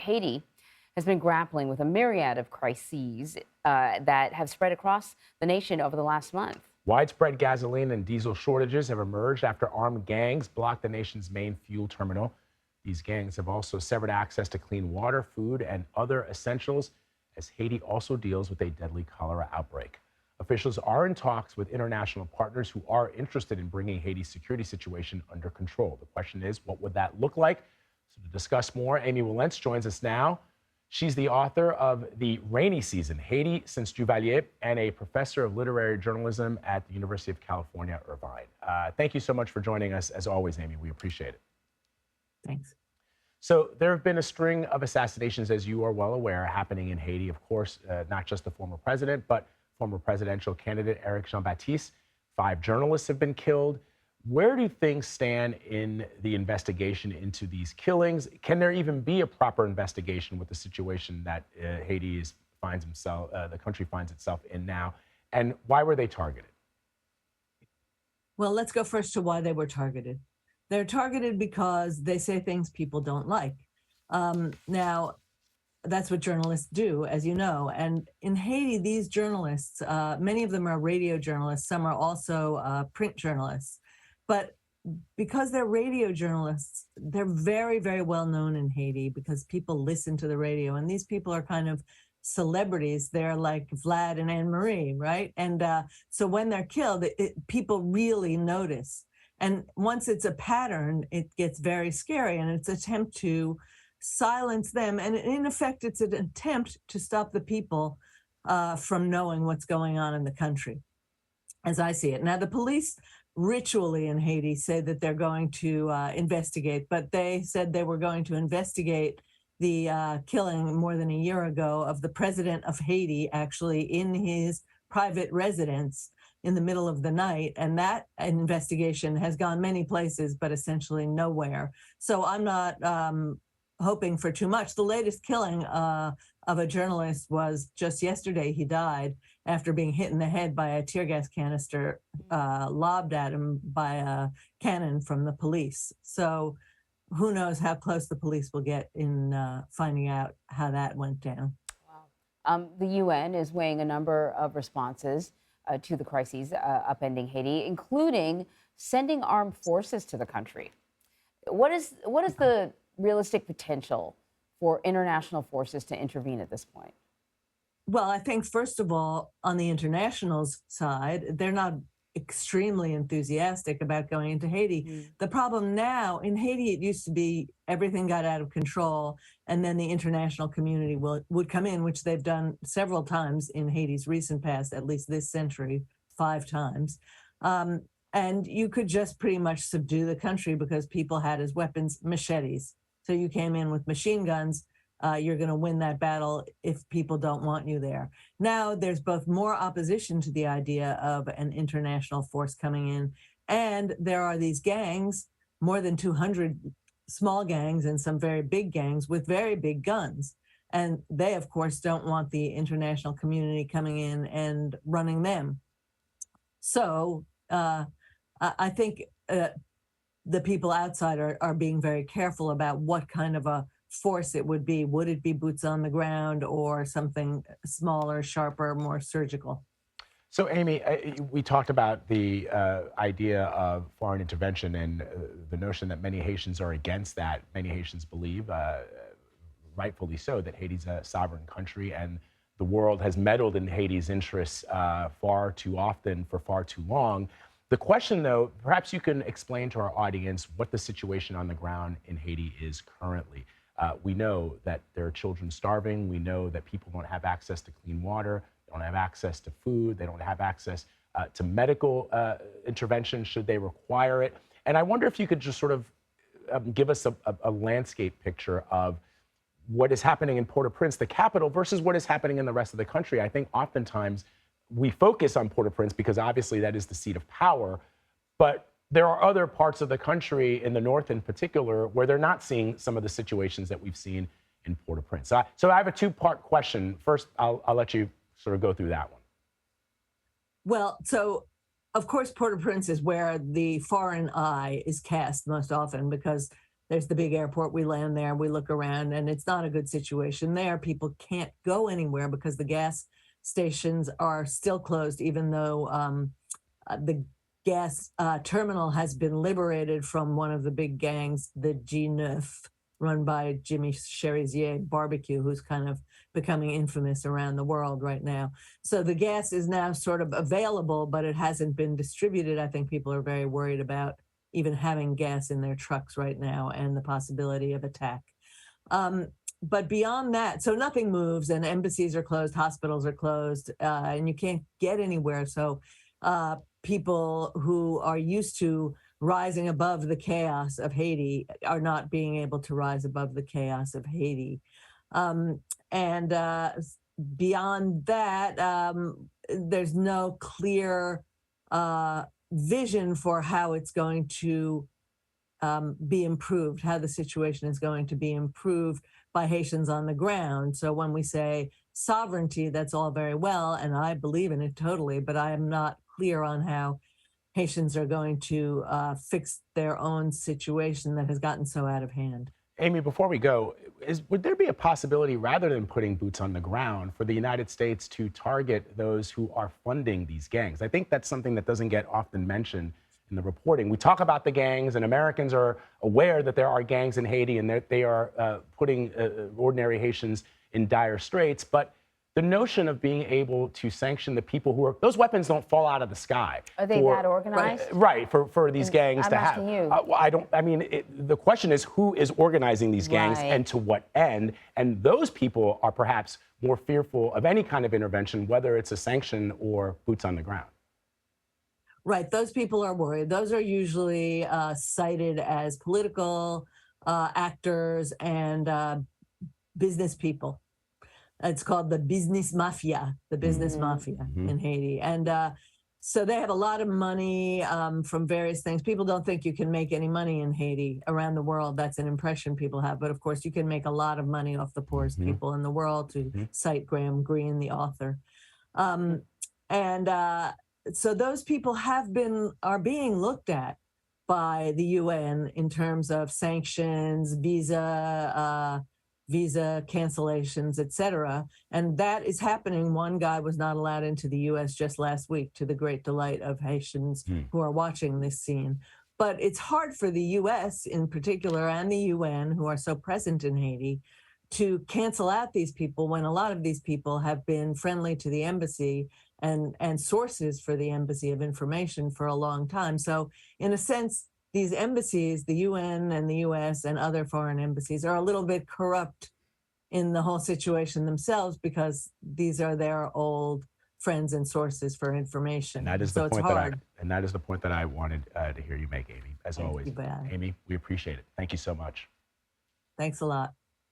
Haiti has been grappling with a myriad of crises that have spread across the nation over the last month. Widespread gasoline and diesel shortages have emerged after armed gangs blocked the nation's main fuel terminal. These gangs have also severed access to clean water, food, and other essentials as Haiti also deals with a deadly cholera outbreak. Officials are in talks with international partners who are interested in bringing Haiti's security situation under control. The question is, what would that look like? So to discuss more, Amy Willence joins us now. She's the author of The Rainy Season, Haiti Since Duvalier, and a professor of literary journalism at the University of California, Irvine. Thank you so much for joining us, as always, Amy. We appreciate it. Thanks. So there have been a string of assassinations, as you are well aware, happening in Haiti. Of course, not just the former president, but former presidential candidate Eric Jean-Baptiste. 5 journalists have been killed. Where do things stand in the investigation into these killings? Can there even be a proper investigation with the situation that Haiti finds himself, the country finds itself in now? And why were they targeted? Well, let's go first to why they were targeted. They're targeted because they say things people don't like. Now, that's what journalists do, as you know. And in Haiti, these journalists, many of them are radio journalists, some are also print journalists. But because they're radio journalists, they're very, very well known in Haiti because people listen to the radio. And these people are kind of celebrities. They're like Vlad and Anne Marie, right? And so when they're killed, people really notice. And once it's a pattern, it gets very scary. And it's an attempt to silence them. And in effect, it's an attempt to stop the people from knowing what's going on in the country, as I see it. Now, the police ritually in Haiti say that they're going to investigate, but they said they were going to investigate the killing more than a year ago of the president of Haiti, actually in his private residence in the middle of the night. And that investigation has gone many places, but essentially nowhere. So I'm not hoping for too much. The latest killing of a journalist was just yesterday. He died after being hit in the head by a tear gas canister lobbed at him by a cannon from the police. So who knows how close the police will get in finding out how that went down. Wow. The UN is weighing a number of responses to the crises upending Haiti, including sending armed forces to the country. What is the realistic potential for international forces to intervene at this point? Well, I think, first of all, on the international side, they're not extremely enthusiastic about going into Haiti. The problem now in Haiti, it used to be everything got out of control, and then the international community would come in, which they've done several times in Haiti's recent past, at least this century, 5 times. And you could just pretty much subdue the country because people had as weapons machetes. So you came in with machine guns. You're going to win that battle if people don't want you there. Now there's both more opposition to the idea of an international force coming in, and there are these gangs, more than 200 small gangs and some very big gangs with very big guns. And they, of course, don't want the international community coming in and running them. So I think the people outside are being very careful about what kind of a force it would be. Would it be boots on the ground or something smaller, sharper, more surgical? So, Amy, we talked about the idea of foreign intervention and the notion that many Haitians are against that. Many Haitians believe, rightfully so, that Haiti's a sovereign country and the world has meddled in Haiti's interests far too often for far too long. The question, though, perhaps you can explain to our audience what the situation on the ground in Haiti is currently. We know that there are children starving. We know that people don't have access to clean water, they don't have access to food, they don't have access to medical intervention should they require it. And I wonder if you could just sort of give us a landscape picture of what is happening in Port-au-Prince, the capital, versus what is happening in the rest of the country. I think oftentimes we focus on Port-au-Prince because obviously that is the seat of power, but there are other parts of the country, in the north in particular, where they're not seeing some of the situations that we've seen in Port-au-Prince. So I have a 2-part question. First, I'll let you sort of go through that one. Well, so of course, Port-au-Prince is where the foreign eye is cast most often because There's the big airport. We land there, we look around, and it's not a good situation there. People can't go anywhere because the gas stations are still closed, even though the gas terminal has been liberated from one of the big gangs, the G9, run by Jimmy Cherizier Barbecue, who's kind of becoming infamous around the world right now. So the gas is now sort of available, but it hasn't been distributed. I think people are very worried about even having gas in their trucks right now and the possibility of attack. But beyond that, so nothing moves, and embassies are closed, hospitals are closed, and you can't get anywhere. So people who are used to rising above the chaos of Haiti are not being able to rise above the chaos of Haiti. And beyond that, there's no clear vision for how it's going to be improved, how the situation is going to be improved by Haitians on the ground. So when we say sovereignty, that's all very well, and I believe in it totally, but I am not clear on how Haitians are going to fix their own situation that has gotten so out of hand. Amy, before we go, would there be a possibility, rather than putting boots on the ground, for the United States to target those who are funding these gangs? I think that's something that doesn't get often mentioned in the reporting. We talk about the gangs, and Americans are aware that there are gangs in Haiti, and that they are putting ordinary Haitians in dire straits. But the notion of being able to sanction the people who are, those weapons don't fall out of the sky. Are they that organized? Right, for these gangs I'm to have. asking you. The question is who is organizing these gangs and to what end? And those people are perhaps more fearful of any kind of intervention, whether it's a sanction or boots on the ground. Right, those people are worried. Those are usually cited as political actors and business people. It's called the business mafia, in Haiti. And so they have a lot of money from various things. People don't think you can make any money in Haiti. Around the world, that's an impression people have. But of course, you can make a lot of money off the poorest people in the world, to cite Graham Greene, the author. So those people are being looked at by the UN in terms of sanctions, visa cancellations, et cetera. And that is happening. One guy was not allowed into the US just last week, to the great delight of Haitians who are watching this scene. But it's hard for the US in particular, and the UN, who are so present in Haiti, to cancel out these people when a lot of these people have been friendly to the embassy and sources for the embassy of information for a long time. So in a sense, these embassies, the UN and the US and other foreign embassies, are a little bit corrupt in the whole situation themselves, because these are their old friends and sources for information. And that is so the point it's hard. that is the point that I wanted to hear you make, Amy, as always. Thank you, Brad. Amy, we appreciate it. Thank you so much. Thanks a lot.